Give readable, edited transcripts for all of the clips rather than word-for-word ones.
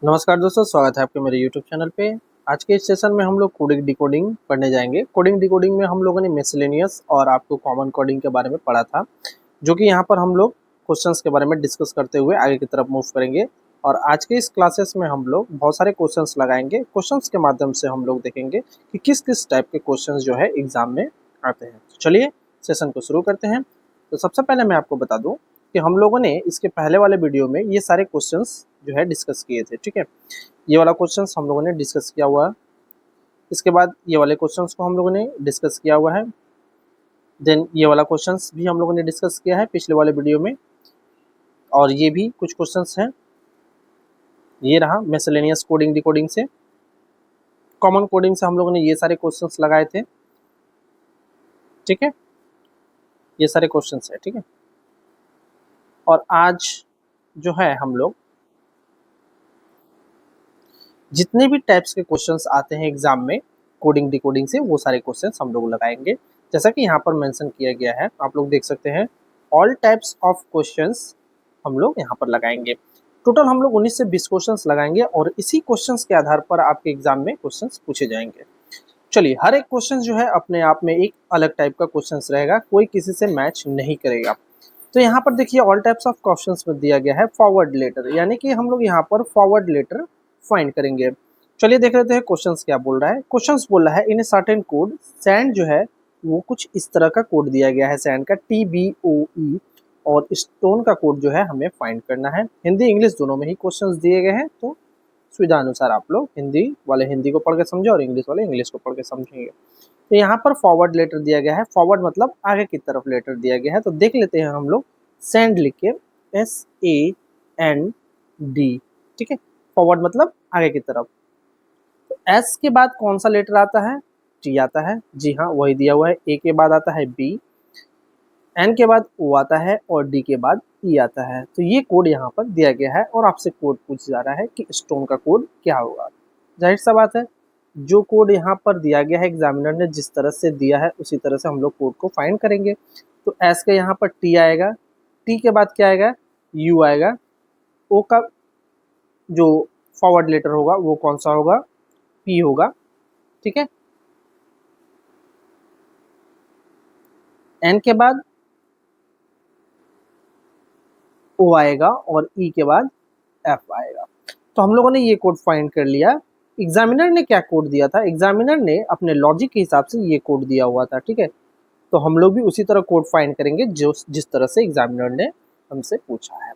नमस्कार दोस्तों, स्वागत है आपके मेरे YouTube चैनल पे। आज के इस सेशन में हम लोग कोडिंग डिकोडिंग पढ़ने जाएंगे। कोडिंग डिकोडिंग में हम लोगों ने मिसलेनियस और आपको कॉमन कोडिंग के बारे में पढ़ा था, जो कि यहाँ पर हम लोग क्वेश्चंस के बारे में डिस्कस करते हुए आगे की तरफ मूव करेंगे। और आज के इस क्लासेस में हम लोग बहुत सारे क्वेश्चंस लगाएंगे। क्वेश्चंस के माध्यम से हम लोग देखेंगे कि किस किस टाइप के क्वेश्चंस जो है एग्जाम में आते हैं। तो चलिए सेशन को शुरू करते हैं। तो सबसे पहले मैं आपको बता दूँ कि हम लोगों ने इसके पहले वाले वीडियो में ये सारे क्वेश्चंस जो है डिस्कस किए थे। ठीक है, ये वाला क्वेश्चंस हम लोगों ने डिस्कस किया हुआ है। इसके बाद ये वाले क्वेश्चंस को हम लोगों ने डिस्कस किया हुआ है। देन ये वाला क्वेश्चंस भी हम लोगों ने डिस्कस किया है पिछले वाले वीडियो में। और ये भी कुछ क्वेश्चंस हैं। ये रहा मिसलेनियस कोडिंग डिकोडिंग से। कॉमन कोडिंग से हम लोगों ने ये सारे क्वेश्चंस लगाए थे। ठीक है, ये सारे क्वेश्चंस है। ठीक है, और आज जो है हम लोग जितने भी टाइप्स के क्वेश्चंस आते हैं एग्जाम में कोडिंग डिकोडिंग से, वो सारे क्वेश्चंस हम लोग लगाएंगे। जैसा कि यहाँ पर मेंशन किया गया है, आप लोग देख सकते हैं, ऑल टाइप्स ऑफ क्वेश्चंस हम लोग यहाँ पर लगाएंगे। टोटल हम लोग 19 से 20 क्वेश्चंस लगाएंगे और इसी क्वेश्चंस के आधार पर आपके एग्जाम में क्वेश्चंस पूछे जाएंगे। चलिए, हर एक क्वेश्चन जो है अपने आप में एक अलग टाइप का क्वेश्चंस रहेगा, कोई किसी से मैच नहीं करेगा। तो यहाँ पर देखिए, ऑल टाइप्स ऑफ क्वेश्चंस में दिया गया है फॉरवर्ड लेटर, यानी कि हम लोग यहाँ पर फॉरवर्ड लेटर फाइंड करेंगे। चलिए देख लेते हैं क्वेश्चंस क्या बोल रहा है। क्वेश्चंस बोल रहा है इन ए सर्टेन कोड सैंड जो है वो कुछ इस तरह का कोड दिया गया है, सैंड का TBOE, और स्टोन का कोड जो है हमें फाइंड करना है। हिंदी इंग्लिश दोनों में ही क्वेश्चंस दिए गए हैं, तो सुविधा अनुसार आप लोग हिंदी वाले हिंदी को पढ़ के समझे और इंग्लिश वाले इंग्लिश को पढ़ के समझेंगे। तो यहाँ पर फॉरवर्ड लेटर दिया गया है। फॉरवर्ड मतलब आगे की तरफ लेटर दिया गया है। तो देख लेते हैं हम लोग, सेंड लिख के SAND। ठीक है, फॉरवर्ड मतलब आगे की तरफ। तो S के बाद कौन सा लेटर आता है? T आता है। जी हाँ, वही दिया हुआ है। A के बाद आता है B, N के बाद O आता है और D के बाद E आता है। तो ये कोड यहाँ पर दिया गया है और आपसे कोड पूछा जा रहा है कि स्टोन का कोड क्या होगा। जाहिर सा बात है, जो कोड यहाँ पर दिया गया है एग्जामिनर ने जिस तरह से दिया है उसी तरह से हम लोग कोड को फाइंड करेंगे। तो S का यहाँ पर T आएगा, T के बाद क्या आएगा? U आएगा। O का जो फॉरवर्ड लेटर होगा वो कौन सा होगा? P होगा। ठीक है, N के बाद O आएगा और E के बाद F आएगा। तो हम लोगों ने ये कोड फाइंड कर लिया। एग्जामिनर ने क्या कोड दिया था? एग्जामिनर ने अपने लॉजिक के हिसाब से ये कोड दिया हुआ था। ठीक है, तो हम लोग भी उसी तरह कोड फाइंड करेंगे जो जिस तरह से एग्जामिनर ने हमसे पूछा है।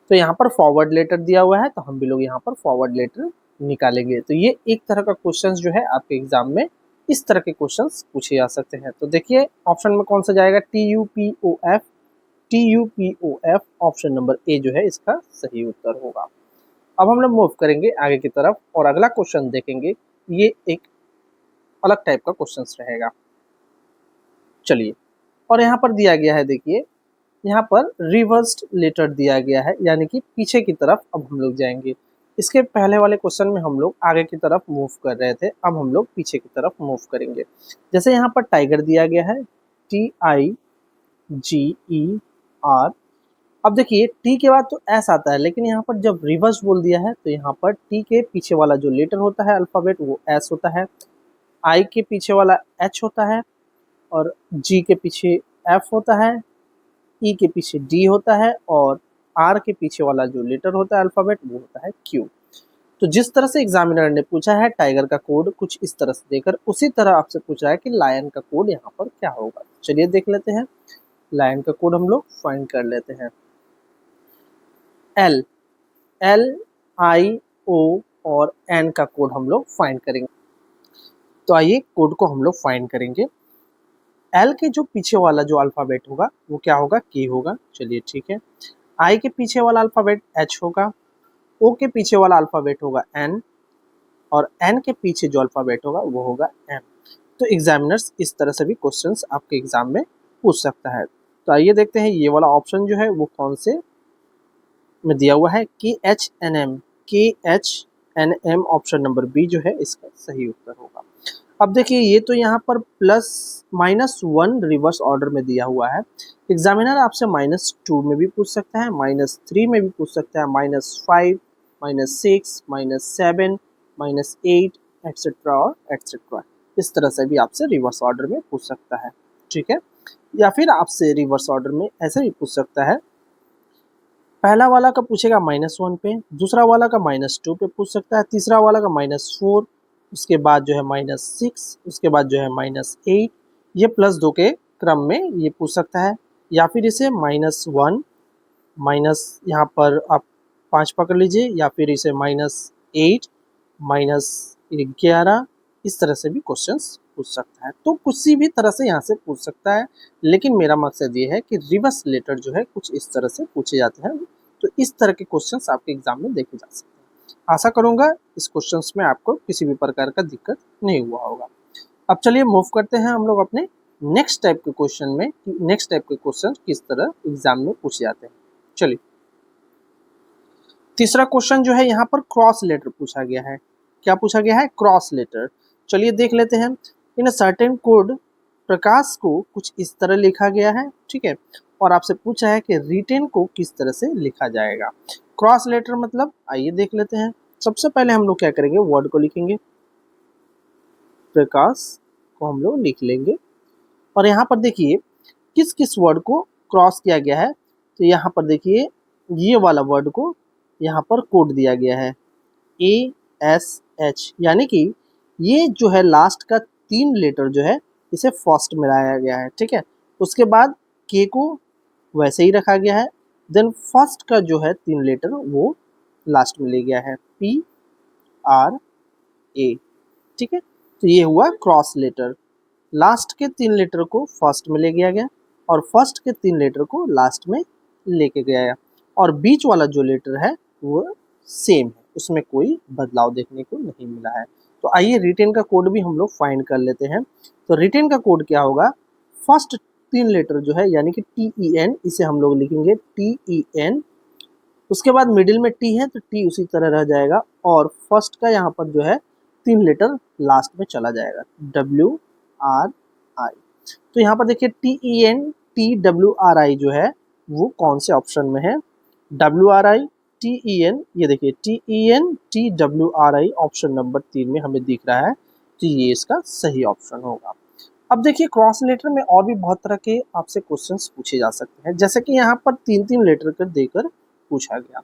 तो यहाँ पर फॉरवर्ड लेटर दिया हुआ है, तो हम भी लोग यहाँ पर फॉरवर्ड लेटर निकालेंगे। तो ये एक तरह का क्वेश्चन जो है आपके एग्जाम में इस तरह के क्वेश्चंस पूछे जा सकते हैं। तो देखिए ऑप्शन में कौन सा जाएगा? TUPOF। TUPOF option number A जो है इसका सही उत्तर होगा। अब हम लोग मूव करेंगे आगे की तरफ और अगला क्वेश्चन देखेंगे। ये एक अलग टाइप का क्वेश्चन रहेगा। चलिए, और यहाँ पर दिया गया है, देखिए यहाँ पर रिवर्स्ड लेटर दिया गया है, यानी कि पीछे की तरफ अब हम लोग जाएंगे। इसके पहले वाले क्वेश्चन में हम लोग आगे की तरफ मूव कर रहे थे, अब हम लोग पीछे की तरफ मूव करेंगे। जैसे यहाँ पर टाइगर दिया गया है, TIGER। अब देखिए टी के बाद तो एस आता है, लेकिन यहाँ पर जब रिवर्स बोल दिया है तो यहाँ पर टी के पीछे वाला जो लेटर होता है अल्फ़ाबेट वो एस होता है, आई के पीछे वाला एच होता है, और जी के पीछे एफ होता है, ई के पीछे डी होता है, और आर के पीछे वाला जो लेटर होता है अल्फ़ाबेट वो होता है क्यू। तो जिस तरह से एग्जामिनर ने पूछा है टाइगर का कोड कुछ इस तरह से देकर, उसी तरह आपसे पूछ रहा है कि लायन का कोड यहाँ पर क्या होगा। चलिए देख लेते हैं, लायन का कोड हम लोग फाइंड कर लेते हैं। LIO और N का कोड हम लोग फाइंड करेंगे। तो आइए कोड को हम लोग फाइंड करेंगे। L के जो पीछे वाला जो अल्फ़ाबेट होगा वो क्या होगा? K होगा। चलिए ठीक है, I के पीछे वाला अल्फ़ाबेट H होगा, O के पीछे वाला अल्फ़ाबेट होगा N, और N के पीछे जो अल्फ़ाबेट होगा वो होगा M। तो एग्जामिनर्स इस तरह से भी क्वेश्चंस आपके एग्जाम में पूछ सकता है। तो आइए देखते हैं ये वाला ऑप्शन जो है वो कौन से में दिया हुआ है। KHNM ऑप्शन नंबर बी जो है इसका सही उत्तर होगा। अब देखिए ये तो यहाँ पर +-1 रिवर्स ऑर्डर में दिया हुआ है। एग्जामिनर आपसे -2 में भी पूछ सकता है, -3 में भी पूछ सकता है, -5, -6, -7, -8 एक्सेट्रा और एक्सेट्रा। इस तरह से भी आपसे रिवर्स ऑर्डर में पूछ सकता है, ठीक है। या फिर आपसे रिवर्स ऑर्डर में ऐसे भी पूछ सकता है, पहला वाला का पूछेगा -1 पे, दूसरा वाला का -2 पे पूछ सकता है, तीसरा वाला का -4, उसके बाद जो है -6, उसके बाद जो है -8, ये +2 के क्रम में ये पूछ सकता है। या फिर इसे -1 माइनस यहाँ पर आप 5 पकड़ लीजिए, या फिर इसे -8 -11, इस तरह से भी क्वेश्चंस पूछ सकता है। तो किसी भी तरह से यहाँ से पूछ सकता है, लेकिन मेरा मकसद ये है कि रिवर्स लेटर जो है कुछ इस तरह से पूछे जाते हैं। तो इस तरह के क्वेश्चंस आपके एग्जाम में देखे जा सकते हैं। आशा करूँगा इस क्वेश्चंस में आपको किसी भी प्रकार का दिक्कत नहीं हुआ होगा। अब चलिए मूव करते हैं हम लोग अपने नेक्स्ट टाइप के क्वेश्चन में, नेक्स्ट टाइप के क्वेश्चन किस तरह एग्जाम में पूछे जाते हैं। चलिए, तीसरा क्वेश्चन जो है यहाँ पर क्रॉस लेटर पूछा गया है। क्या पूछा गया है? Cross letter. चलिए देख लेते हैं। इन अ सर्टेन कोड प्रकाश को कुछ इस तरह लिखा गया है, ठीक है, और आपसे पूछा है कि रिटेन को किस तरह से लिखा जाएगा। क्रॉस लेटर मतलब, आइए देख लेते हैं। सबसे पहले हम लोग क्या करेंगे, वर्ड को लिखेंगे, प्रकाश को हम लोग लिख लेंगे, और यहाँ पर देखिए किस किस वर्ड को क्रॉस किया गया है। तो यहाँ पर देखिए ये वाला वर्ड को यहाँ पर कोड दिया गया है ASH, यानी कि ये जो है लास्ट का 3 लेटर जो है इसे फर्स्ट में लाया गया है, ठीक है। उसके बाद के को वैसे ही रखा गया है, देन फर्स्ट का जो है 3 लेटर वो लास्ट में ले गया है PRA, ठीक है। तो ये हुआ क्रॉस लेटर। लास्ट के 3 लेटर को फर्स्ट में ले गया गया, और फर्स्ट के 3 लेटर को लास्ट में लेके गया, और बीच वाला जो लेटर है वो सेम है, उसमें कोई बदलाव देखने को नहीं मिला है। तो आइए रिटेन का कोड भी हम लोग फाइंड कर लेते हैं। तो रिटेन का कोड क्या होगा, फर्स्ट 3 लेटर जो है यानी कि TEN, इसे हम लोग लिखेंगे TEN, उसके बाद मिडिल में T है तो T उसी तरह रह जाएगा, और फर्स्ट का यहाँ पर जो है 3 लेटर लास्ट में चला जाएगा WRI। तो यहाँ पर देखिए TEN TWRI जो है वो कौन से ऑप्शन में है, WRI TEN, ये देखिए TEN TWRI ऑप्शन नंबर 3 में हमें दिख रहा है, तो ये इसका सही ऑप्शन होगा। अब देखिए क्रॉस लेटर में और भी बहुत तरह के आपसे क्वेश्चंस पूछे जा सकते हैं, जैसे कि यहाँ पर 3-3 लेटर कर देकर पूछा गया।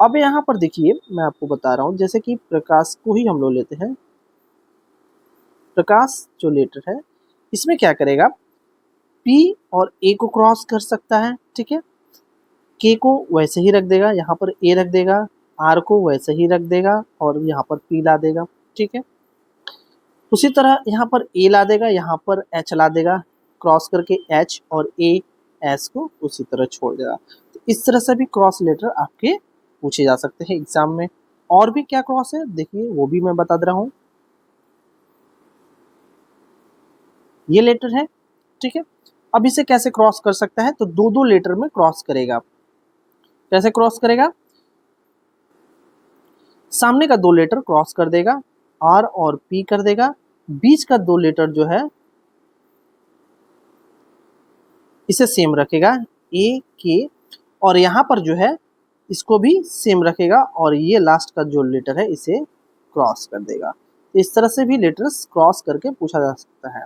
अब यहाँ पर देखिए मैं आपको बता रहा हूँ, जैसे कि प्रकाश को ही हम लोग लेते हैं। प्रकाश जो लेटर है इसमें क्या करेगा, P और A को क्रॉस कर सकता है, ठीक है। K को वैसे ही रख देगा, यहाँ पर A रख देगा, R को वैसे ही रख देगा, और यहाँ पर P ला देगा, ठीक है। उसी तरह यहाँ पर A ला देगा, यहाँ पर H ला देगा, क्रॉस करके H और A S को उसी तरह छोड़ देगा। तो इस तरह से भी क्रॉस लेटर आपके पूछे जा सकते हैं एग्जाम में। और भी क्या क्रॉस है देखिए वो भी मैं बता दे रहा हूँ। ये लेटर है, ठीक है। अब इसे कैसे क्रॉस कर सकता है, तो 2-2 लेटर में क्रॉस करेगा। कैसे क्रॉस करेगा, सामने का 2 लेटर क्रॉस कर देगा, R और P कर देगा, बीच का 2 लेटर जो है इसे सेम रखेगा AK, और यहाँ पर जो है इसको भी सेम रखेगा, और ये लास्ट का जो लेटर है इसे क्रॉस कर देगा। तो इस तरह से भी लेटर्स क्रॉस करके पूछा जा सकता है,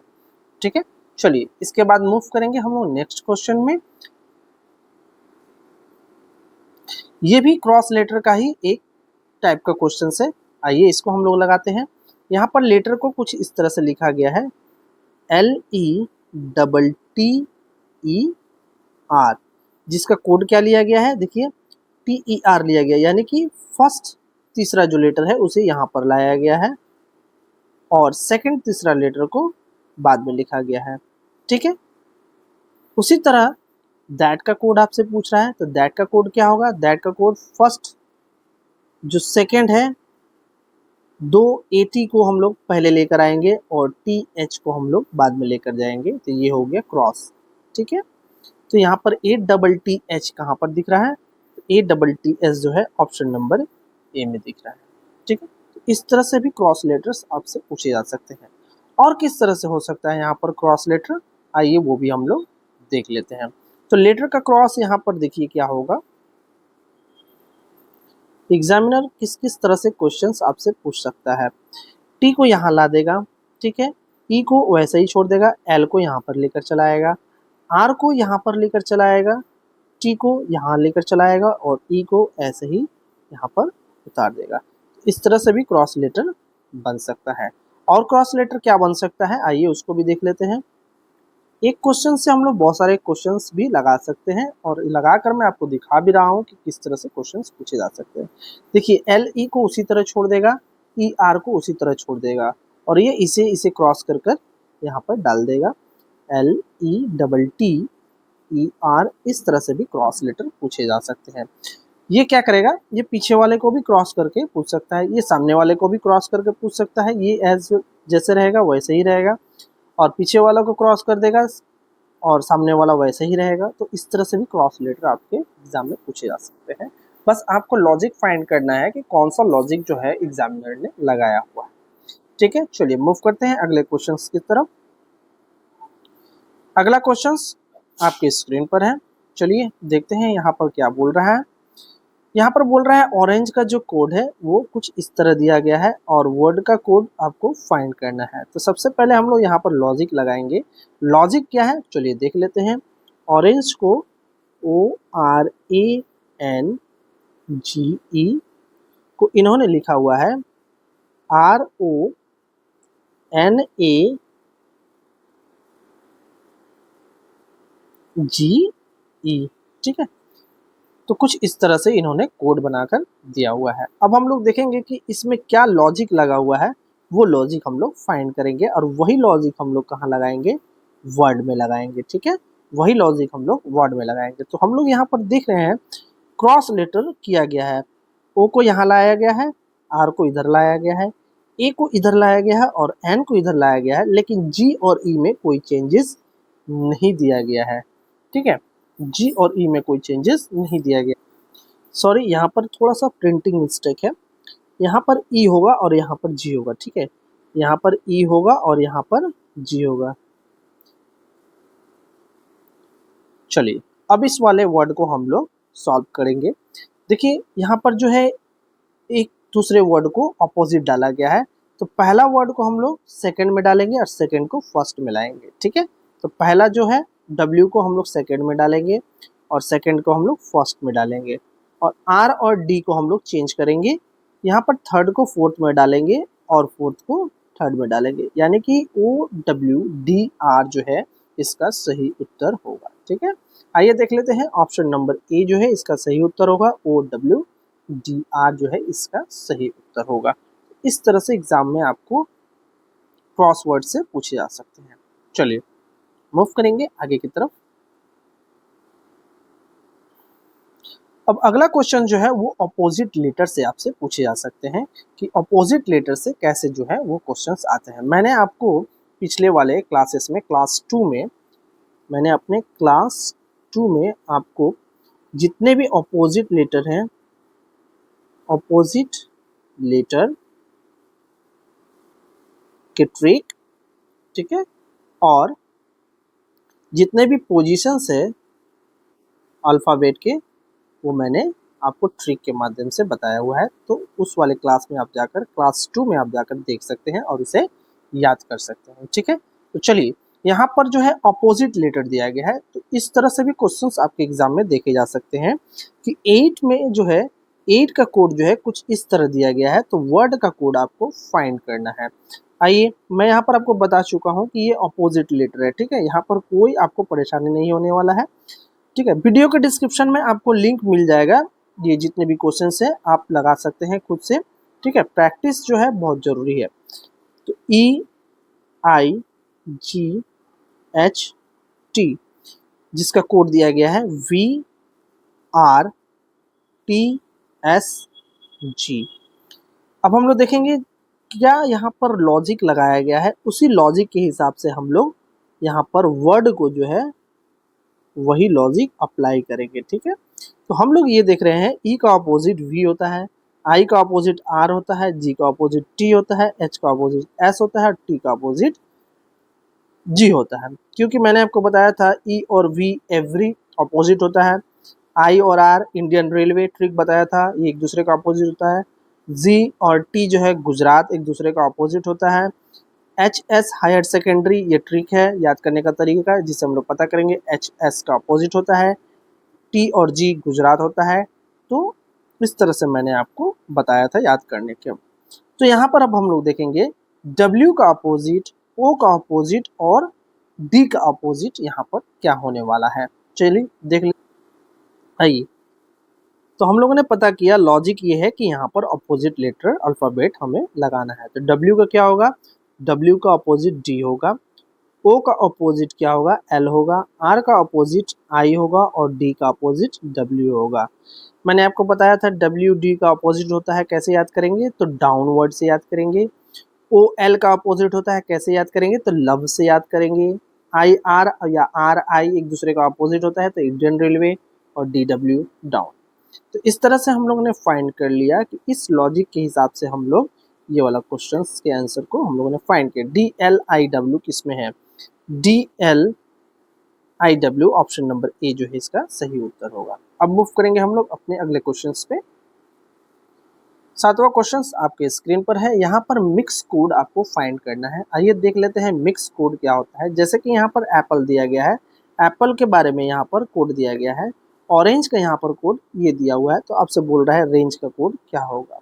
ठीक है। चलिए इसके बाद मूव करेंगे हम लोग नेक्स्ट क्वेश्चन में। ये भी क्रॉस लेटर का ही एक टाइप का क्वेश्चन है। आइए इसको हम लोग लगाते हैं। यहाँ पर लेटर को कुछ इस तरह से लिखा गया है LETTER, जिसका कोड क्या लिया गया है, देखिए TER लिया गया, यानी कि फर्स्ट तीसरा जो लेटर है उसे यहाँ पर लाया गया है, और सेकंड तीसरा लेटर को बाद में लिखा गया है, ठीक है। उसी तरह दैट का कोड आपसे पूछ रहा है, तो दैट का कोड क्या होगा, दैट का कोड फर्स्ट जो सेकंड है 2 AT को हम लोग पहले लेकर आएंगे, और TH को हम लोग बाद में लेकर जाएंगे, तो ये हो गया क्रॉस, ठीक है। तो यहाँ पर ATTH कहाँ पर दिख रहा है, ATTS जो है ऑप्शन नंबर A में दिख रहा है, ठीक है। तो इस तरह से भी क्रॉस लेटर्स आपसे पूछे जा सकते हैं। और किस तरह से हो सकता है यहाँ पर क्रॉस लेटर, आइए वो भी हम लोग देख लेते हैं। तो लेटर का क्रॉस यहाँ पर देखिए क्या होगा, एग्जामिनर किस किस तरह से क्वेश्चंस आपसे पूछ सकता है। टी को यहाँ ला देगा, ठीक है, ई को वैसे ही छोड़ देगा, एल को यहाँ पर लेकर चलाएगा, आर को यहाँ पर लेकर चलाएगा, टी को यहाँ लेकर चलाएगा और ई को ऐसे ही यहाँ पर उतार देगा। इस तरह से भी क्रॉस लेटर बन सकता है। और क्रॉस लेटर क्या बन सकता है, आइए उसको भी देख लेते हैं। एक क्वेश्चन से हम लोग बहुत सारे क्वेश्चंस भी लगा सकते हैं और लगाकर मैं आपको दिखा भी रहा हूँ कि किस तरह से क्वेश्चंस पूछे जा सकते हैं। देखिए एल ई को उसी तरह छोड़ देगा, ई आर को उसी तरह छोड़ देगा और ये इसे क्रॉस कर कर यहाँ पर डाल देगा। L E double T E R, इस तरह से भी क्रॉस लेटर पूछे जा सकते हैं। ये क्या करेगा, ये पीछे वाले को भी क्रॉस करके पूछ सकता है, ये सामने वाले को भी क्रॉस करके पूछ सकता है, ये एज जैसे रहेगा वैसे ही रहेगा और पीछे वाला को क्रॉस कर देगा और सामने वाला वैसे ही रहेगा। तो इस तरह से भी क्रॉस लेटर आपके एग्जाम में पूछे जा सकते हैं। बस आपको लॉजिक फाइंड करना है कि कौन सा लॉजिक जो है एग्जामिनर ने लगाया हुआ है। ठीक है, चलिए मूव करते हैं अगले क्वेश्चन की तरफ। अगला क्वेश्चन आपके स्क्रीन पर है, चलिए देखते हैं यहाँ पर क्या बोल रहा है। यहाँ पर बोल रहा है ऑरेंज का जो कोड है वो कुछ इस तरह दिया गया है और वर्ड का कोड आपको फाइंड करना है। तो सबसे पहले हम लोग यहाँ पर लॉजिक लगाएंगे। लॉजिक क्या है, चलिए देख लेते हैं। ऑरेंज को ORANGE को इन्होंने लिखा हुआ है RONAGE, ठीक है। तो कुछ इस तरह से इन्होंने कोड बनाकर दिया हुआ है। अब हम लोग देखेंगे कि इसमें क्या लॉजिक लगा हुआ है, वो लॉजिक हम लोग फाइंड करेंगे और वही लॉजिक हम लोग कहाँ लगाएंगे, वर्ड में लगाएंगे, ठीक है। वही लॉजिक हम लोग वर्ड में लगाएंगे। तो हम लोग यहाँ पर देख रहे हैं क्रॉस लेटर किया गया है। ओ को यहाँ लाया गया है, आर को इधर लाया गया है, ए को इधर लाया गया है और एन को इधर लाया गया है, लेकिन जी और ई में कोई चेंजेस नहीं दिया गया है, ठीक है। जी और ई में कोई चेंजेस नहीं दिया गया। सॉरी, यहाँ पर थोड़ा सा प्रिंटिंग मिस्टेक है। यहाँ पर ई होगा और यहाँ पर जी होगा, ठीक है। यहाँ पर ई होगा और यहाँ पर जी होगा। चलिए अब इस वाले वर्ड को हम लोग सॉल्व करेंगे। देखिए यहाँ पर जो है एक दूसरे वर्ड को अपोजिट डाला गया है। तो पहला वर्ड को हम लोग सेकंड में डालेंगे और सेकंड को फर्स्ट में लाएंगे, ठीक है। तो पहला जो है W को हम लोग सेकंड में डालेंगे और सेकंड को हम लोग फर्स्ट में डालेंगे और R और D को हम लोग चेंज करेंगे। यहाँ पर थर्ड को फोर्थ में डालेंगे और फोर्थ को थर्ड में डालेंगे, यानी कि OWDR जो है इसका सही उत्तर होगा, ठीक है। आइए देख लेते हैं, ऑप्शन नंबर ए जो है इसका सही उत्तर होगा, OWDR जो है इसका सही उत्तर होगा। इस तरह से एग्जाम में आपको क्रॉसवर्ड से पूछे जा सकते हैं। चलिए मूव करेंगे आगे की तरफ। अब अगला क्वेश्चन जो है वो अपोजिट लेटर से आपसे पूछे जा सकते हैं कि अपोजिट लेटर से कैसे जो है वो क्वेश्चंस आते हैं। मैंने आपको पिछले वाले क्लासेस में क्लास 2 में मैंने अपने क्लास 2 में आपको जितने भी अपोजिट लेटर हैं, अपोजिट लेटर के ट्रिक, ठीक है, और जितने भी पोजीशंस है अल्फ़ाबेट के वो मैंने आपको ट्रिक के माध्यम से बताया हुआ है। तो उस वाले क्लास में आप जाकर, क्लास 2 में आप जाकर देख सकते हैं और उसे याद कर सकते हैं, ठीक है। तो चलिए यहाँ पर जो है अपोजिट लेटर दिया गया है, तो इस तरह से भी क्वेश्चंस आपके एग्जाम में देखे जा सकते हैं कि 8 में जो है 8 का कोड जो है कुछ इस तरह दिया गया है। तो वर्ड का कोड आपको फाइंड करना है। आइए मैं यहाँ पर आपको बता चुका हूँ कि ये अपोजिट लेटर है, ठीक है। यहाँ पर कोई आपको परेशानी नहीं होने वाला है, ठीक है। वीडियो के डिस्क्रिप्शन में आपको लिंक मिल जाएगा, ये जितने भी क्वेश्चंस हैं आप लगा सकते हैं खुद से, ठीक है। प्रैक्टिस जो है बहुत ज़रूरी है। तो EIGHT जिसका कोड दिया गया है VRTSG। अब हम लोग देखेंगे क्या यहाँ पर लॉजिक लगाया गया है, उसी लॉजिक के हिसाब से हम लोग यहाँ पर वर्ड को जो है वही लॉजिक अप्लाई करेंगे, ठीक है। तो हम लोग ये देख रहे हैं ई का अपोजिट वी होता है, आई का अपोजिट आर होता है, जी का अपोजिट टी होता है, एच का अपोजिट एस होता है, टी का अपोजिट जी होता है। क्योंकि मैंने आपको बताया था ई और वी एवरी अपोजिट होता है, आई और आर इंडियन रेलवे ट्रिक बताया था, ये एक दूसरे का अपोजिट होता है। जी और टी जो है गुजरात, एक दूसरे का अपोजिट होता है। एच एस हायर सेकेंडरी, ये ट्रिक है याद करने का तरीका है जिसे हम लोग पता करेंगे। एच एस का अपोजिट होता है, टी और जी गुजरात होता है। तो इस तरह से मैंने आपको बताया था याद करने के। तो यहाँ पर अब हम लोग देखेंगे डब्ल्यू का अपोजिट, ओ का अपोजिट और डी का अपोजिट यहाँ पर क्या होने वाला है। चलिए देख ले। आइए, तो हम लोगों ने पता किया, लॉजिक ये है कि यहाँ पर अपोजिट लेटर अल्फाबेट हमें लगाना है। तो डब्ल्यू का क्या होगा, डब्ल्यू का अपोजिट डी होगा। ओ का अपोजिट क्या होगा, एल होगा। आर का अपोजिट आई होगा और डी का अपोजिट डब्ल्यू होगा। मैंने आपको बताया था डब्ल्यू डी का अपोजिट होता है, कैसे याद करेंगे, तो डाउनवर्ड से याद करेंगे। ओ एल का अपोजिट होता है, कैसे याद करेंगे, तो लव से याद करेंगे। आई आर या आर आई एक दूसरे का अपोजिट होता है, तो इंडियन रेलवे। और डी डब्ल्यू डाउन। तो इस तरह से हम लोगों ने फाइंड कर लिया कि इस लॉजिक के हिसाब से हम लोग ये वाला क्वेश्चंस के आंसर को हम लोगों ने फाइंड किया। डी एल आई डब्ल्यू किस में है, D L I W option number A जो है इसका सही उत्तर होगा। अब मूव करेंगे हम लोग अपने अगले क्वेश्चंस पे। सातवां क्वेश्चन आपके स्क्रीन पर है, यहाँ पर मिक्स कोड आपको फाइंड करना है। आइए देख लेते हैं मिक्स कोड क्या होता है। जैसे कि यहाँ पर एप्पल दिया गया है, एप्पल के बारे में यहाँ पर कोड दिया गया है। ऑरेंज का यहाँ पर कोड ये दिया हुआ है, तो आपसे बोल रहा है रेंज का कोड क्या होगा।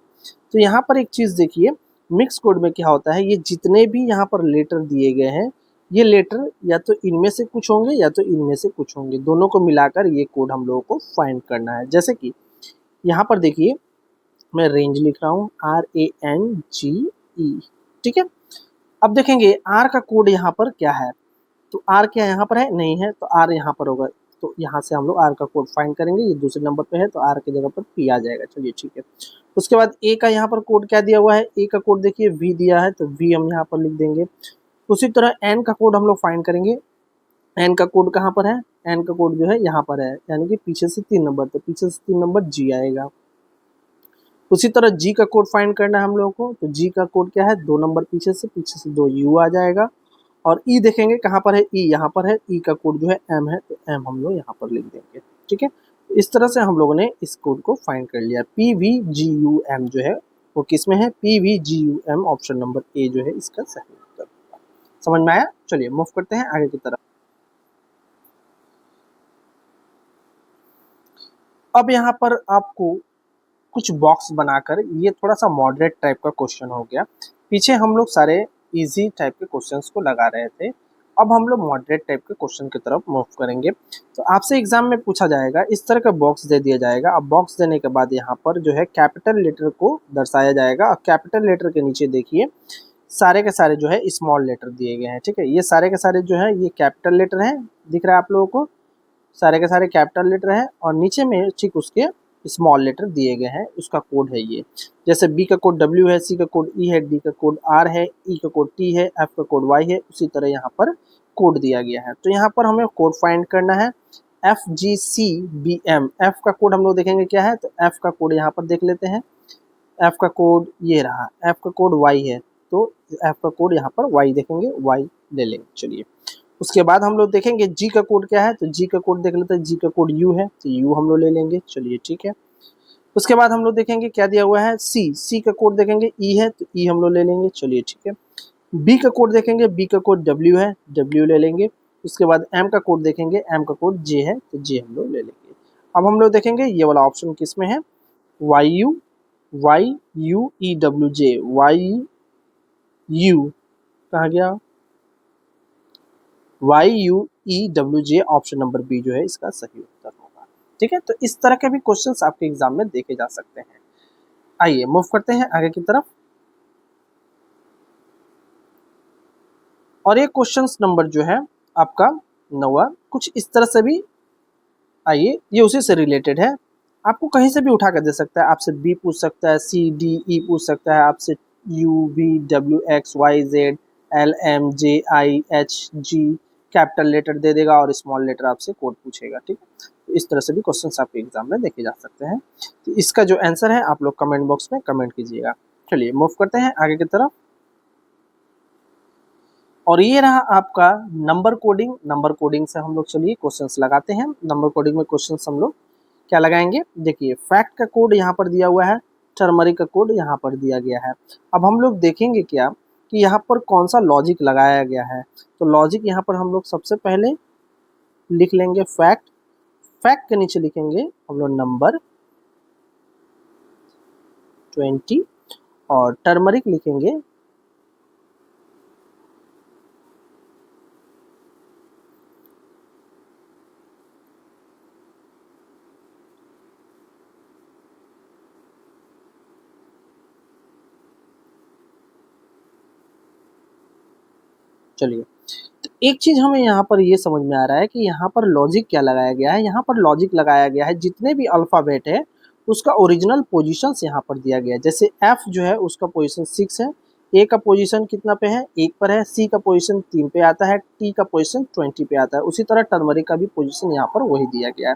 तो यहाँ पर एक चीज़ देखिए, मिक्स कोड में क्या होता है, ये जितने भी यहाँ पर लेटर दिए गए हैं, ये लेटर या तो इनमें से कुछ होंगे या तो इनमें से कुछ होंगे, दोनों को मिलाकर ये कोड हम लोगों को फाइंड करना है। जैसे कि यहाँ पर देखिए, मैं रेंज लिख रहा हूँ RANGE, ठीक है। अब देखेंगे आर का कोड यहाँ पर क्या है, तो आर क्या यहाँ पर है, नहीं है, तो आर यहाँ पर होगा। तो यहाँ से हम लोग आर का कोड फाइंड करेंगे, ये दूसरे नंबर पे है तो आर की जगह पर पी आ जाएगा। चलिए ठीक है। उसके बाद ए का यहाँ पर कोड क्या दिया हुआ है, ए का कोड देखिए वी दिया है, तो वी हम यहाँ पर लिख देंगे। उसी तरह एन का कोड हम लोग फाइंड करेंगे। एन का कोड कहाँ पर है, एन का कोड जो है यहाँ पर है, यानी कि पीछे से 3 नंबर, तो पीछे से 3 नंबर जी आएगा। उसी तरह जी का कोड फाइंड करना है हम लोगों को, तो जी का कोड क्या है, 2 नंबर पीछे से 2 यू आ जाएगा। और ई देखेंगे कहाँ पर है, ई यहाँ पर है, ई का कोड जो है एम है, तो एम हम लोग यहाँ पर लिख देंगे। ठीक है, इस तरह से हम लोगों ने इस कोड को फाइंड कर लिया। PVGUM जो है वो किस में है, PVGUM ऑप्शन नंबर ए जो है इसका सही उत्तर। समझ में आया। चलिए मूव करते हैं आगे की तरफ। अब यहाँ पर आपको कुछ बॉक्स बनाकर, ये थोड़ा सा मॉडरेट टाइप का क्वेश्चन हो गया। पीछे हम लोग सारे इजी टाइप के क्वेश्चंस को लगा रहे थे, अब हम लोग मॉडरेट टाइप के क्वेश्चन की तरफ मूव करेंगे। तो आपसे एग्जाम में पूछा जाएगा, इस तरह का बॉक्स दे दिया जाएगा। अब बॉक्स देने के बाद यहाँ पर जो है कैपिटल लेटर को दर्शाया जाएगा, और कैपिटल लेटर के नीचे देखिए सारे के सारे जो है स्मॉल लेटर दिए गए हैं। ठीक है, ये सारे के सारे जो है ये कैपिटल लेटर है, दिख रहा है आप लोगों को, सारे के सारे कैपिटल लेटर है, और नीचे में ठीक उसके स्मॉल लेटर दिए गए हैं, उसका कोड है ये। जैसे बी का कोड डब्ल्यू है, सी का कोड ई है, डी का कोड आर है, ई का कोड टी है, एफ का कोड वाई है, उसी तरह यहाँ पर कोड दिया गया है। तो यहाँ पर हमें कोड फाइंड करना है। FGCBM, एफ का कोड हम लोग देखेंगे क्या है, तो एफ का कोड यहाँ पर देख लेते हैं। एफ का कोड ये रहा, एफ का कोड वाई है, तो एफ का कोड यहाँ पर वाई देखेंगे, वाई ले लेंगे। चलिए उसके बाद हम लोग देखेंगे जी का कोड क्या है, तो जी का कोड देख लेते हैं, जी का कोड यू है, तो यू हम लोग ले लेंगे। चलिए ठीक है। उसके बाद हम लोग देखेंगे क्या दिया हुआ है, सी, सी का कोड देखेंगे ई है, तो ई हम लोग ले लेंगे। चलिए ठीक है। बी का कोड देखेंगे, बी का कोड डब्ल्यू है, डब्ल्यू ले लेंगे। उसके बाद एम का कोड देखेंगे, एम का कोड जे है, तो जे हम लोग ले लेंगे। अब हम लोग देखेंगे ये वाला ऑप्शन किस में है, YU कहाँ गया, YUEWJ ऑप्शन नंबर बी जो है इसका सही उत्तर होगा। ठीक है, तो इस तरह के भी क्वेश्चंस आपके एग्जाम में देखे जा सकते हैं। आइए मूव करते हैं आगे की तरफ। और ये क्वेश्चंस नंबर जो है आपका 9वां, कुछ इस तरह से भी, आइए ये उसी से रिलेटेड है, आपको कहीं से भी उठा कर दे सकता है। आपसे बी पूछ सकता है, CDE पूछ सकता है, आपसे UVWXYZLMJIHG कैपिटल लेटर दे देगा और स्मॉल लेटर आपसे कोड पूछेगा। ठीक है, तो इस तरह से भी क्वेश्चंस आपके एग्जाम में देखे जा सकते हैं। तो इसका जो आंसर है आप लोग कमेंट बॉक्स में कमेंट कीजिएगा। चलिए मूव करते हैं आगे की तरफ। और ये रहा आपका नंबर कोडिंग। नंबर कोडिंग से हम लोग चलिए क्वेश्चंस लगाते हैं। नंबर कोडिंग में क्वेश्चंस हम लोग क्या लगाएंगे, देखिए फैक्ट का कोड यहाँ पर दिया हुआ है, टर्मरिक का कोड यहाँ पर दिया गया है। अब हम लोग देखेंगे क्या कि यहाँ पर कौन सा लॉजिक लगाया गया है। तो लॉजिक यहाँ पर हम लोग सबसे पहले लिख लेंगे फैक्ट, फैक्ट के नीचे लिखेंगे हम लोग नंबर 20 और टर्मरिक लिखेंगे चलिए। तो एक चीज हमें यहाँ पर ये समझ में आ रहा है कि यहाँ पर लॉजिक क्या लगाया गया है। यहाँ पर लॉजिक लगाया गया है जितने भी अल्फाबेट है उसका ओरिजिनल पोजीशंस यहाँ पर दिया गया है। जैसे एफ जो है उसका पोजीशन 6 है, ए का पोजीशन कितना पे है, 1 पर है, सी का पोजीशन 3 पे आता है, टी का पोजीशन 20 पे आता है। उसी तरह टर्मरिक का भी पोजीशन यहाँ पर वही दिया गया है।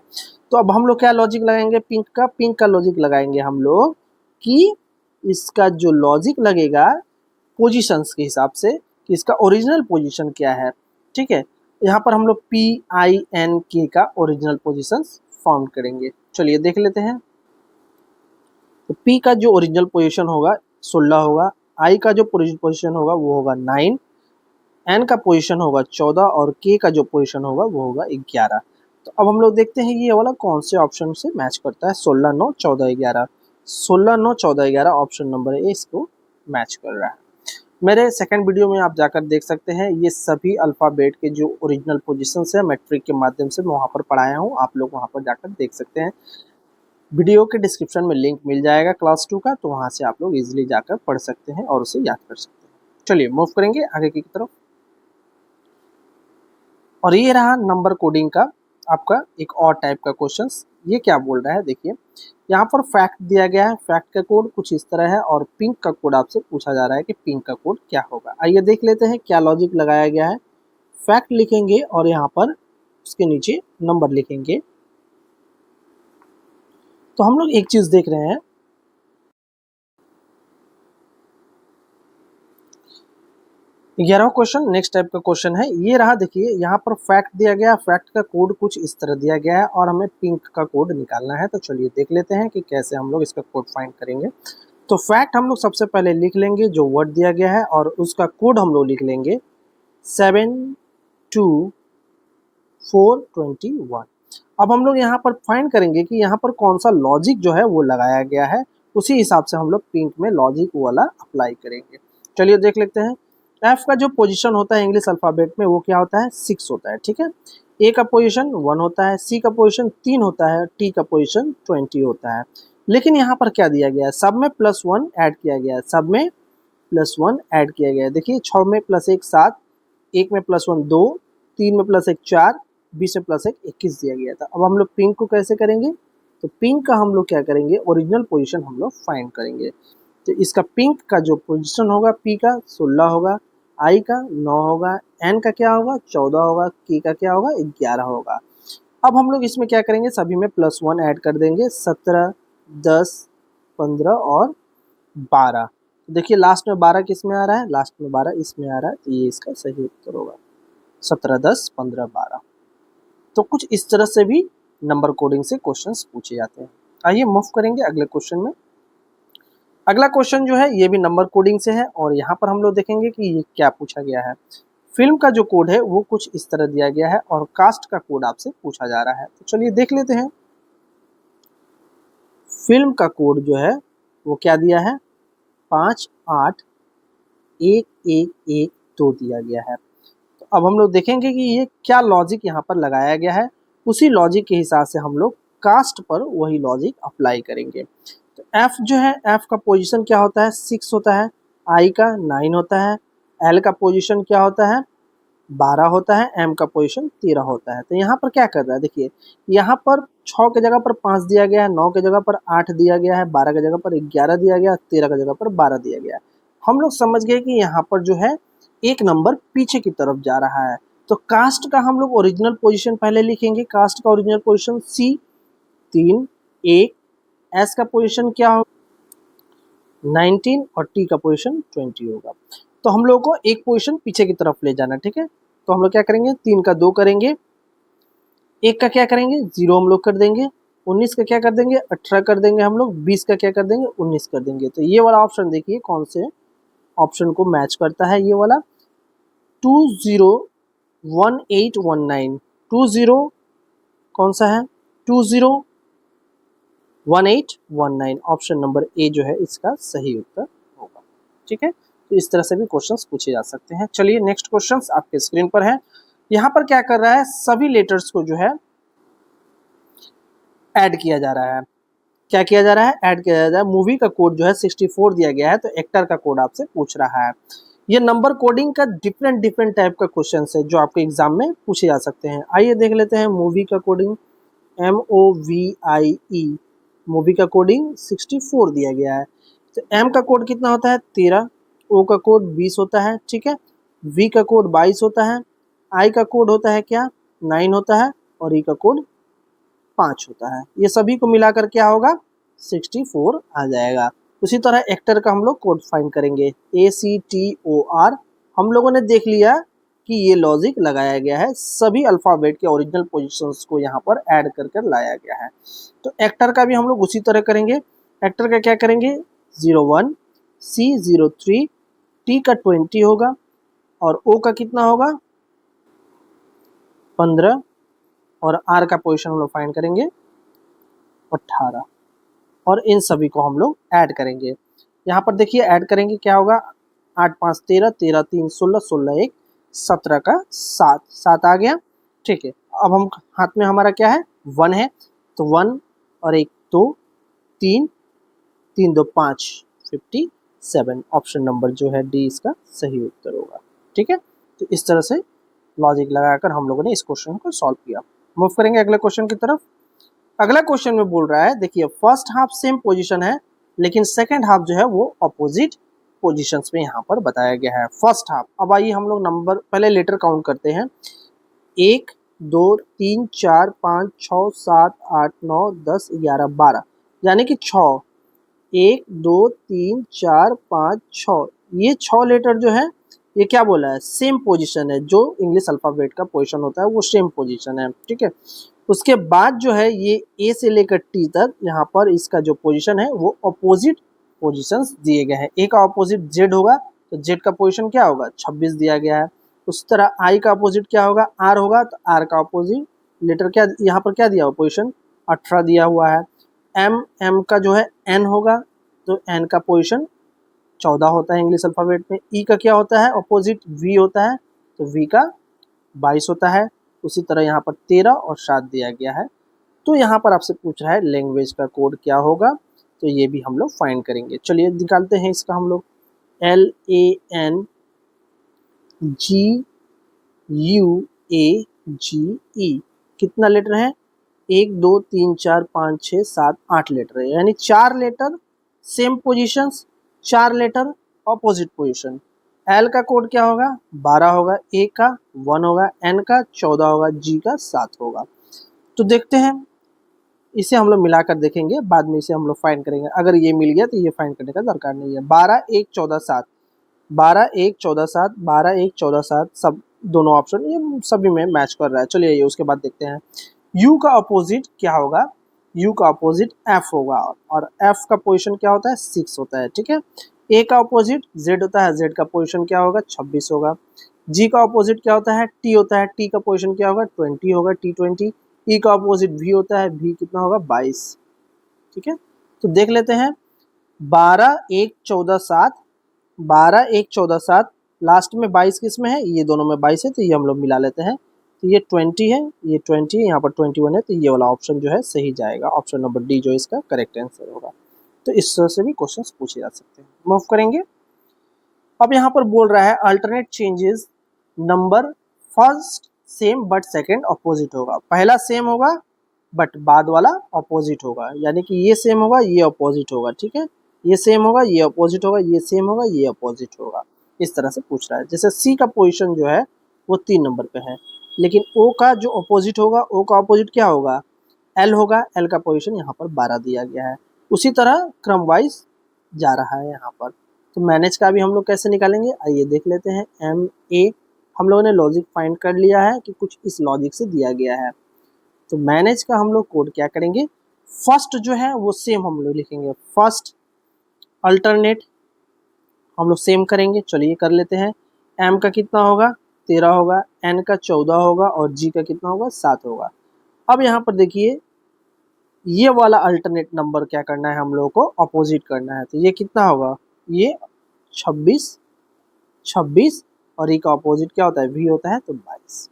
तो अब हम लोग क्या लॉजिक लगाएंगे, पिंक का लॉजिक लगाएंगे हम लोग कि इसका जो लॉजिक लगेगा पोजीशंस के हिसाब से कि इसका ओरिजिनल पोजीशन क्या है। ठीक है, यहाँ पर हम लोग PINK का ओरिजिनल पोजीशन फाउंड करेंगे। चलिए देख लेते हैं। तो P का जो ओरिजिनल पोजीशन होगा 16 होगा, I का जो पोजीशन होगा वो होगा 9, N का पोजीशन होगा 14 और K का जो पोजीशन होगा वो होगा 11। तो अब हम लोग देखते हैं ये वाला कौन से ऑप्शन से मैच करता है। 16, 9, 14, 11, 16, 9, 14, 11 ऑप्शन नंबर ए इसको मैच कर रहा है। मेरे सेकंड वीडियो में आप जाकर देख सकते हैं, ये सभी अल्फ़ाबेट के जो ओरिजिनल पोजीशंस है मैट्रिक के माध्यम से मैं वहाँ पर पढ़ाया हूँ, आप लोग वहाँ पर जाकर देख सकते हैं। वीडियो के डिस्क्रिप्शन में लिंक मिल जाएगा क्लास 2 का, तो वहाँ से आप लोग इजीली जाकर पढ़ सकते हैं और उसे याद कर सकते हैं। चलिए मूव करेंगे आगे की तरफ। और ये रहा नंबर कोडिंग का आपका एक और टाइप का क्वेश्चन। ये क्या बोल रहा है, देखिए यहाँ पर फैक्ट दिया गया है, फैक्ट का कोड कुछ इस तरह है और पिंक का कोड आपसे पूछा जा रहा है कि पिंक का कोड क्या होगा। आइए देख लेते हैं क्या लॉजिक लगाया गया है। फैक्ट लिखेंगे और यहाँ पर उसके नीचे नंबर लिखेंगे। तो हम लोग एक चीज देख रहे हैं, ग्यारहवां क्वेश्चन नेक्स्ट टाइप का क्वेश्चन है। ये रहा, देखिए यहाँ पर फैक्ट दिया गया, फैक्ट का कोड कुछ इस तरह दिया गया है और हमें पिंक का कोड निकालना है। तो चलिए देख लेते हैं कि कैसे हम लोग इसका कोड फाइंड करेंगे। तो फैक्ट हम लोग सबसे पहले लिख लेंगे जो वर्ड दिया गया है और उसका कोड हम लोग लिख लेंगे 72421। अब हम लोग यहाँ पर फाइंड करेंगे कि यहाँ पर कौन सा लॉजिक जो है वो लगाया गया है, उसी हिसाब से हम लोग पिंक में लॉजिक वाला अप्लाई करेंगे। चलिए देख लेते हैं। एफ का जो पोजीशन होता है इंग्लिश अल्फाबेट में वो क्या होता है, 6 होता है। ठीक है, ए का पोजीशन 1 होता है, सी का पोजीशन 3 होता है, टी का पोजीशन 20 होता है। लेकिन यहाँ पर क्या दिया गया है, सब में +1 ऐड किया गया है, सब में +1 ऐड किया गया है। देखिए 6 में +1 7, 1 में +1 2, 3 में +1 4, 20 में +1 21 दिया गया था। अब हम लोग पिंक को कैसे करेंगे, तो पिंक का हम लोग क्या करेंगे, ओरिजिनल पोजीशन हम लोग फाइंड करेंगे। तो इसका पिंक का जो पोजीशन होगा पी का 16 होगा, आई का 9 होगा, एन का क्या होगा 14 होगा, के का क्या होगा 11 होगा। अब हम लोग इसमें क्या करेंगे, सभी में +1 ऐड कर देंगे, 17, 10, 15 और 12। देखिए लास्ट में 12 किस में आ रहा है, लास्ट में 12 इसमें आ रहा है, तो ये इसका सही उत्तर होगा 17, 10, 15, 12। तो कुछ इस तरह से भी नंबर कोडिंग से क्वेश्चंस पूछे जाते हैं। आइए मूव करेंगे अगले क्वेश्चन में। अगला क्वेश्चन जो है ये भी नंबर कोडिंग से है और यहाँ पर हम लोग देखेंगे कि ये क्या पूछा गया है। फिल्म का जो कोड है वो कुछ इस तरह दिया गया है और कास्ट का कोड आपसे पूछा जा रहा है। तो चलिए देख लेते हैं। फिल्म का कोड जो है वो क्या दिया है, 581112 दिया गया है। तो अब हम लोग देखेंगे कि ये क्या लॉजिक यहाँ पर लगाया गया है, उसी लॉजिक के हिसाब से हम लोग कास्ट पर वही लॉजिक अप्लाई करेंगे। तो एफ जो है, एफ का पोजीशन क्या होता है 6 होता है, आई का 9 होता है, एल का पोजीशन क्या होता है 12 होता है, एम का पोजीशन 13 होता है। तो यहाँ पर क्या कर रहा है, देखिए यहाँ पर 6 के जगह पर 5 दिया गया है, 9 के जगह पर 8 दिया गया है, 12 के जगह पर 11 दिया गया, 13 के जगह पर 12 दिया गया। हम लोग समझ गए कि यहाँ पर जो है एक नंबर पीछे की तरफ जा रहा है। तो कास्ट का हम लोग ओरिजिनल पोजीशन पहले लिखेंगे, कास्ट का ओरिजिनल पोजीशन C 3 1, एस का पोजीशन क्या होगा 19 और टी का पोजीशन 20 होगा। तो हम लोग को एक पोजीशन पीछे की तरफ ले जाना, ठीक है। तो हम लोग क्या करेंगे, 3 का 2 करेंगे, 1 का क्या करेंगे 0 हम लोग कर देंगे, 19 का क्या कर देंगे 18 कर देंगे हम लोग, 20 का क्या कर देंगे 19 कर देंगे। तो ये वाला ऑप्शन देखिए कौन से ऑप्शन को मैच करता है, ये वाला 201819। 20 कौन सा है 201819, ऑप्शन नंबर ए जो है इसका सही उत्तर होगा। ठीक है, तो इस तरह से भी क्वेश्चंस पूछे जा सकते हैं। चलिए नेक्स्ट क्वेश्चंस आपके स्क्रीन पर है। यहाँ पर क्या कर रहा है, सभी लेटर्स को जो है ऐड किया जा रहा है। क्या किया जा रहा है, ऐड किया जा रहा है। मूवी का कोड जो है 64 दिया गया है, तो एक्टर का कोड आपसे पूछ रहा है। ये नंबर कोडिंग का डिफरेंट टाइप का क्वेश्चन है जो आपके एग्जाम में पूछे जा सकते हैं। आइए देख लेते हैं मूवी का कोडिंग, MOVIE, मूवी का कोडिंग 64 दिया गया है। तो M का कोड कितना होता है 13, O का कोड 20 होता है, ठीक है, V का कोड 22 होता है, I का कोड होता है क्या 9 होता है, और E का कोड 5 होता है। ये सभी को मिलाकर क्या होगा 64 आ जाएगा। उसी तरह एक्टर का हम लोग कोड फाइंड करेंगे, ACTOR। हम लोगों ने देख लिया कि ये लॉजिक लगाया गया है, सभी अल्फ़ाबेट के ओरिजिनल पोजीशंस को यहाँ पर ऐड कर कर लाया गया है। तो एक्टर का भी हम लोग उसी तरह करेंगे। एक्टर का क्या करेंगे 01, C 03, T का 20 होगा, और O का कितना होगा 15, और R का पोजीशन हम लोग फाइंड करेंगे 18, और इन सभी को हम लोग ऐड करेंगे। यहाँ पर देखिए ऐड करेंगे क्या होगा 8 5 13, 13 3 16, 16 1 17 का 7, 7 आ गया। ठीक है, अब हम हाथ में हमारा क्या है 1 है, तो 1 और 1 2 3, 3 2 5, 57, ऑप्शन नंबर जो है डी इसका सही उत्तर होगा। ठीक है, तो इस तरह से लॉजिक लगाकर हम लोगों ने इस क्वेश्चन को सॉल्व किया। मूव करेंगे अगले क्वेश्चन की तरफ। अगला क्वेश्चन में बोल रहा है, देखिए फर्स्ट हाफ सेम पोजीशन है, लेकिन सेकंड हाफ जो है वो अपोजिट पोजीशंस में यहाँ पर बताया गया है। फर्स्ट हाफ, अब आइए हम लोग नंबर पहले लेटर काउंट करते हैं, 1 2 3 4 5 6 7 8 9 10 11 12, यानी कि 6, 1 2 3 4 5 6, ये 6 लेटर जो है ये क्या बोला है सेम पोजीशन है, जो इंग्लिश अल्फ़ाबेट का पोजीशन होता है वो सेम पोजीशन है। ठीक है, उसके बाद जो है ये ए से लेकर टी तक यहाँ पर इसका जो पोजीशन है वो अपोजिट पोजीशंस दिए गए हैं। ए का अपोजिट जेड होगा, तो जेड का पोजीशन क्या होगा 26 दिया गया है। उस तरह आई का अपोजिट क्या होगा आर होगा, तो आर का अपोजिट लेटर क्या यहाँ पर क्या दिया हुआ पोजीशन 18 दिया हुआ है। एम का जो है एन होगा, तो एन का पोजीशन 14 होता है इंग्लिश अल्फ़ाबेट में। ई का क्या होता है अपोजिट वी होता है, तो वी का 22 होता है। उसी तरह यहाँ पर 13 और 7 दिया गया है। तो यहाँ पर आपसे पूछ रहा है लैंग्वेज का कोड क्या होगा, तो ये भी हम लोग फाइंड करेंगे। चलिए निकालते हैं इसका हम लोग, LANGUAGE, कितना लेटर है 1 2 3 4 5 6 7 8 लेटर है, यानी 4 letter same positions, 4 letter opposite position. L का कोड क्या होगा 12 होगा, ए का 1 होगा, एन का 14 होगा, जी का 7 होगा। तो देखते हैं, इसे हम लोग मिलाकर देखेंगे, बाद में इसे हम लोग फाइंड करेंगे। अगर ये मिल गया तो ये फाइंड करने का दरकार नहीं है। 12 1 14 7, 12 1 14 7, 12 1 14 7, सब दोनों ऑप्शन ये सभी में मैच कर रहा है। चलिए ये उसके बाद देखते हैं, यू का अपोजिट क्या होगा, यू का अपोजिट एफ होगा, और एफ का पोजीशन क्या होता है 6 होता है। ठीक है, ए का अपोजिट जेड होता है, जेड का पोजीशन क्या होगा 26 होगा। जी का अपोजिट क्या होता है टी होता है, टी का पोजीशन क्या होगा 20 होगा, टी 20। ई का अपोजिट वी होता है, वी कितना होगा 22। ठीक है, तो देख लेते हैं 12 1 14 7, 12 1 14 7, लास्ट में 22 किस में है, ये दोनों में 22 है, तो ये हम लोग मिला लेते हैं। तो ये 20 है, ये 20 है, यहाँ पर 21 है, तो ये वाला ऑप्शन जो है सही जाएगा, ऑप्शन नंबर डी जो इसका करेक्ट आंसर होगा। तो इस तरह से भी क्वेश्चंस पूछे जा सकते हैं। मूव करेंगे, अब यहाँ पर बोल रहा है alternate changes number first sem but second opposite होगा। पहला सेम होगा बट बाद वाला अपोजिट होगा, यानी कि ये सेम होगा ये अपोजिट होगा। ठीक है, ये सेम होगा ये अपोजिट होगा, ये सेम होगा ये अपोजिट होगा। इस तरह से पूछ रहा है। जैसे सी का पोजीशन जो है वो 3 नंबर पे है, लेकिन ओ का जो अपोजिट होगा, ओ का अपोजिट क्या होगा एल होगा, एल का पोजीशन यहाँ पर 12 दिया गया है। उसी तरह क्रम वाइज जा रहा है यहाँ पर। तो मैनेज का भी हम लोग कैसे निकालेंगे, आइए देख लेते हैं। MA हम लोगों ने लॉजिक फाइंड कर लिया है कि कुछ इस लॉजिक से दिया गया है। तो मैनेज का हम लोग कोड क्या करेंगे, फर्स्ट जो है वो सेम हम लोग लिखेंगे, फर्स्ट अल्टरनेट हम लोग सेम करेंगे। चलिए कर लेते हैं। m का कितना होगा 13 होगा, n का 14 होगा और g का कितना होगा 7 होगा। अब यहाँ पर देखिए ये वाला अल्टरनेट नंबर क्या करना है हम लोगों को अपोजिट करना है। तो ये कितना होगा, ये 26 26 और e का अपोजिट क्या होता है v होता है, तो 22।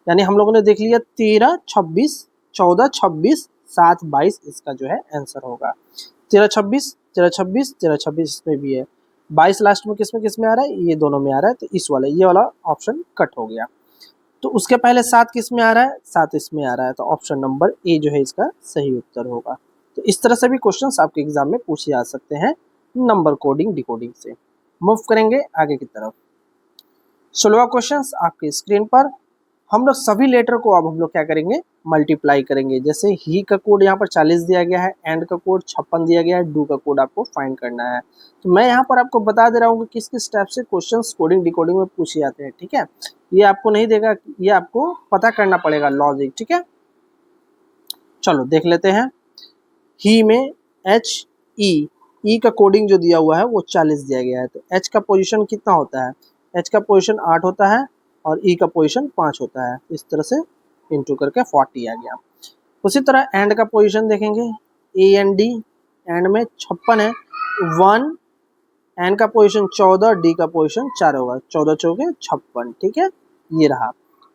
यानी हम लोगों ने देख लिया 13 26 14 26 7 22 इसका जो है आंसर होगा। 13 26 13 26 13 26 इसमें भी है, 22 लास्ट में किस में आ रहा है, ये दोनों में आ रहा है, तो इस वाला ये वाला ऑप्शन कट हो गया। तो उसके पहले 7 किस में आ रहा है, 7 इसमें आ रहा है, तो ऑप्शन नंबर ए जो है इसका सही उत्तर होगा। तो इस तरह से भी क्वेश्चंस आपके एग्जाम में पूछे जा सकते हैं नंबर कोडिंग डिकोडिंग से। मूव करेंगे आगे की तरफ। 16वां क्वेश्चन आपके स्क्रीन पर। हम लोग सभी लेटर को अब हम लोग क्या करेंगे मल्टीप्लाई करेंगे। जैसे ही का कोड यहाँ पर 40 दिया गया है, एंड का कोड 56 दिया गया है, डू का कोड आपको फाइंड करना है। तो मैं यहाँ पर आपको बता दे रहा हूँ कि किस किस टाइप से क्वेश्चंस कोडिंग डिकोडिंग में पूछे जाते हैं, ठीक है। ये आपको नहीं देगा, ये आपको पता करना पड़ेगा लॉजिक, ठीक है। चलो देख लेते हैं। ही में एच ई का कोडिंग जो दिया हुआ है वो 40 दिया गया है, तो एच का पोजीशन कितना होता है, एच का पोजीशन 8 होता है और ई का पोजीशन 5 होता है। इस तरह से इंटू करके 40 आ गया। उसी तरह एंड का पोजीशन देखेंगे, ए एन डी एंड में 56 है, 1 एन का पोजीशन 14, डी का पोजीशन 4 होगा, 14 चौके 56, ठीक है। ये रहा।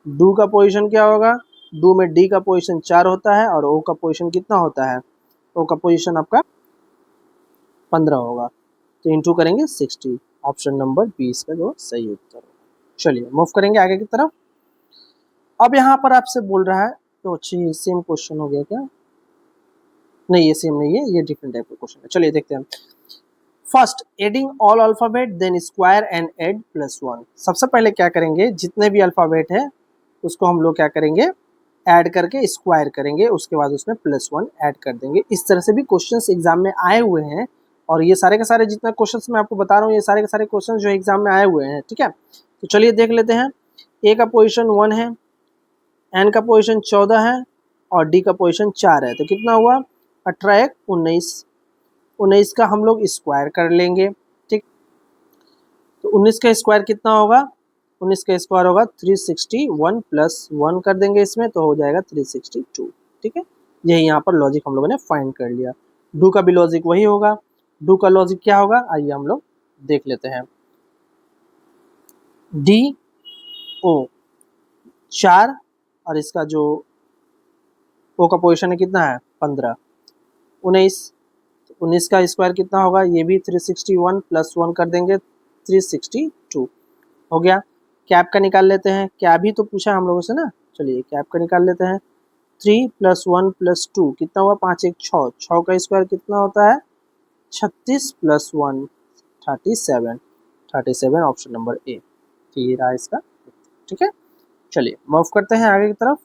डू का पोजीशन क्या होगा, डू में डी का पोजीशन 4 होता है और ओ का पोजीशन कितना होता है, ओ का पोजीशन आपका 15 होगा, तो इंटू करेंगे 60। ऑप्शन नंबर बी इसका जो सही उत्तर होगा। चलिए मूव करेंगे आगे की तरफ। अब यहाँ पर आपसे बोल रहा है, तो अच्छी सेम क्वेश्चन हो गया क्या, नहीं ये सेम नहीं है, ये डिफरेंट टाइप का क्वेश्चन है। चलिए देखते हैं। First adding all alphabet then square and add +1। सबसे पहले क्या करेंगे, जितने भी अल्फाबेट है उसको हम लोग क्या करेंगे ऐड करके स्क्वायर करेंगे, उसके बाद उसमें +1 ऐड कर देंगे। इस तरह से भी क्वेश्चंस एग्जाम में आए हुए हैं और ये सारे के सारे जितना क्वेश्चंस मैं आपको बता रहा हूँ ये सारे के सारे क्वेश्चंस जो एग्जाम में आए हुए हैं, ठीक है। तो चलिए देख लेते हैं। ए का पोजीशन 1 है, एन का पोजीशन 14 है और डी का पोजीशन 4 है, तो कितना हुआ 18 19 19 का हम लोग स्क्वायर कर लेंगे, ठीक। तो 19 का स्क्वायर कितना होगा, 19 का स्क्वायर होगा 361 +1 कर देंगे इसमें, तो हो जाएगा 362, ठीक है। यही यहाँ पर लॉजिक हम लोगों ने फाइंड कर लिया। डू का भी लॉजिक वही होगा। डू का लॉजिक क्या होगा, आइए हम लोग देख लेते हैं। डी ओ 4 और इसका जो ओ का पोजीशन है कितना है 15, 19 19 का स्क्वायर कितना होगा, ये भी 361 +1 कर देंगे 362 हो गया। कैप का निकाल लेते हैं, कैप ही तो पूछा हम लोगों से ना। चलिए कैप का निकाल लेते हैं। 3 + 1 + 2 कितना हुआ 5 1 6, 6 का स्क्वायर कितना होता है 36 + 1 37, 37 ऑप्शन नंबर ए। तो ये रहा इसका, ठीक है। चलिए मूव करते हैं आगे की तरफ।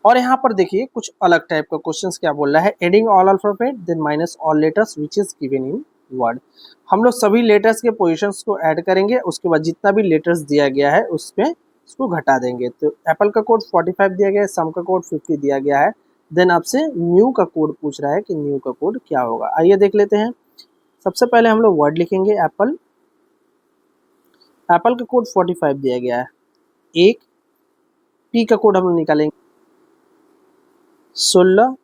और यहाँ पर देखिए कुछ अलग टाइप का क्वेश्चंस क्या बोल रहा है, adding all alphabet then minus all letters which is given in word. हम लोग सभी लेटर्स के पोजीशंस को ऐड करेंगे, उसके बाद जितना भी लेटर्स दिया गया है उसमें उसको घटा देंगे। तो एप्पल का कोड 45 दिया गया है, सम का कोड 50 दिया गया है, देन आपसे न्यू का कोड पूछ रहा है कि न्यू का कोड क्या होगा। आइए देख लेते हैं। सबसे पहले हम लोग वर्ड लिखेंगे एप्पल, एप्पल का कोड 45 दिया गया है, एक पी का कोड हम लोग निकालेंगे 16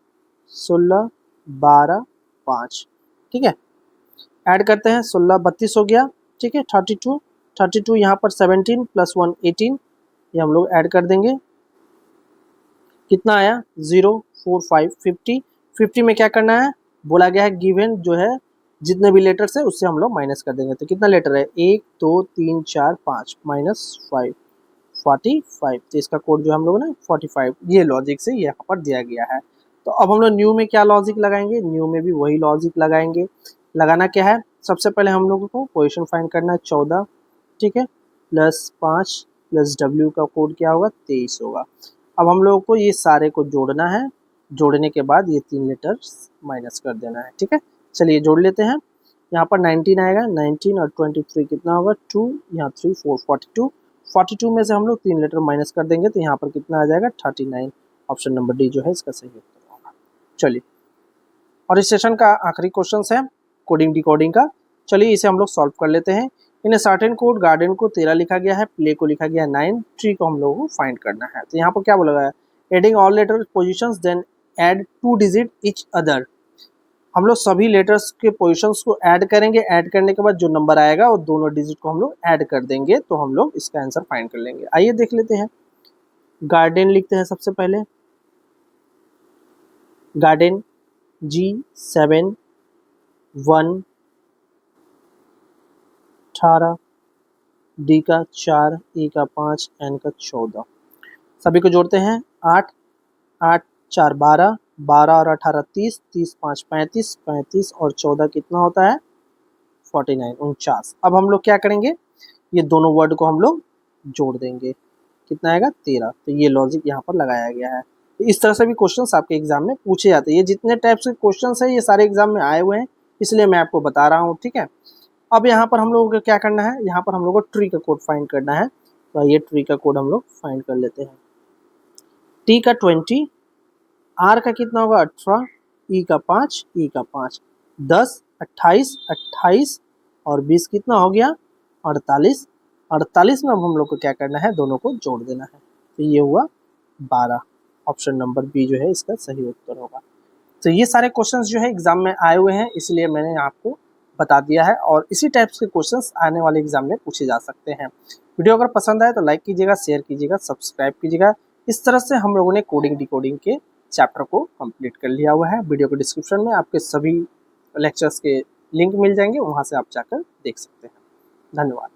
16 12 5, ठीक है। ऐड करते हैं 16 32 हो गया, ठीक है। 32 32 यहाँ पर 17 + 1 18, ये हम लोग ऐड कर देंगे, कितना आया 0 4 5 50। 50 में क्या करना है, बोला गया है गिवन जो है जितने भी लेटर्स है उससे हम लोग माइनस कर देंगे। तो कितना लेटर है 1 2 3 4 5 -5 45, तो इसका कोड जो हम लोग ने 45, ये लॉजिक से यहाँ पर दिया गया है। तो अब हम लोग न्यू में क्या लॉजिक लगाएंगे, न्यू में भी वही लॉजिक लगाएंगे। लगाना क्या है, सबसे पहले हम लोगों को पोजीशन फाइंड करना है 14, ठीक है, +5 + W का कोड क्या होगा 23 होगा। अब हम लोगों को ये सारे को जोड़ना है, जोड़ने के बाद ये 3 लेटर्स माइनस कर देना है, ठीक है। चलिए जोड़ लेते हैं। यहाँ पर 19 आएगा, 19 और 23 कितना होगा 2, यहाँ 3 4 42 42 में से हम लोग 3 लेटर माइनस कर देंगे तो यहाँ पर कितना आ जाएगा 39। ऑप्शन नंबर डी जो है इसका सही उत्तर होगा। चलिए, और इस सेशन का आखिरी क्वेश्चन है कोडिंग डिकोडिंग का। चलिए इसे हम लोग सॉल्व कर लेते हैं। इन सर्टेन कोड गार्डन को 13 लिखा गया है, प्ले को लिखा गया 9, ट्री को हम लोगों को फाइंड करना है। तो यहाँ पर क्या बोला गया है, adding all letter position then add 2 digit each other. हम लोग सभी लेटर्स के पोजीशंस को ऐड करेंगे, ऐड करने के बाद जो नंबर आएगा वो दोनों डिजिट को हम लोग ऐड कर देंगे, तो हम लोग इसका आंसर फाइंड कर लेंगे। आइए देख लेते हैं। गार्डन लिखते हैं सबसे पहले, गार्डन G7 1 18 D का 4 E का 5 N का 14। सभी को जोड़ते हैं। 8 8 4 12 12 और 18 30 30 5 35 35 और 14 कितना होता है 49 49। अब हम लोग क्या करेंगे, ये दोनों वर्ड को हम लोग जोड़ देंगे, कितना आएगा 13। तो ये लॉजिक यहाँ पर लगाया गया है। तो इस तरह से भी क्वेश्चंस आपके एग्जाम में पूछे जाते हैं। ये जितने टाइप्स के क्वेश्चंस हैं ये सारे एग्जाम में आए हुए हैं, इसलिए मैं आपको बता रहा हूँ, ठीक है। अब यहाँ पर हम लोगों को क्या करना है, यहाँ पर हम लोग को ट्री का कोड फाइंड करना है। तो ये ट्री का कोड हम लोग फाइंड कर लेते हैं। टी का 20, आर का कितना होगा 18, ई का 5 ई का 5 10 28 28 और 20 कितना हो गया 48। 48 में अब हम लोग को क्या करना है, दोनों को जोड़ देना है। तो ये हुआ 12। ऑप्शन नंबर बी जो है इसका सही उत्तर होगा। तो ये सारे क्वेश्चंस जो है एग्जाम में आए हुए हैं, इसलिए मैंने आपको बता दिया है, और इसी टाइप्स के क्वेश्चंस आने वाले एग्जाम में पूछे जा सकते हैं। वीडियो अगर पसंद आए तो लाइक कीजिएगा, शेयर कीजिएगा, सब्सक्राइब कीजिएगा। इस तरह से हम लोगों ने कोडिंग डिकोडिंग के चैप्टर को कंप्लीट कर लिया हुआ है। वीडियो के डिस्क्रिप्शन में आपके सभी लेक्चर्स के लिंक मिल जाएंगे, वहाँ से आप जाकर देख सकते हैं। धन्यवाद।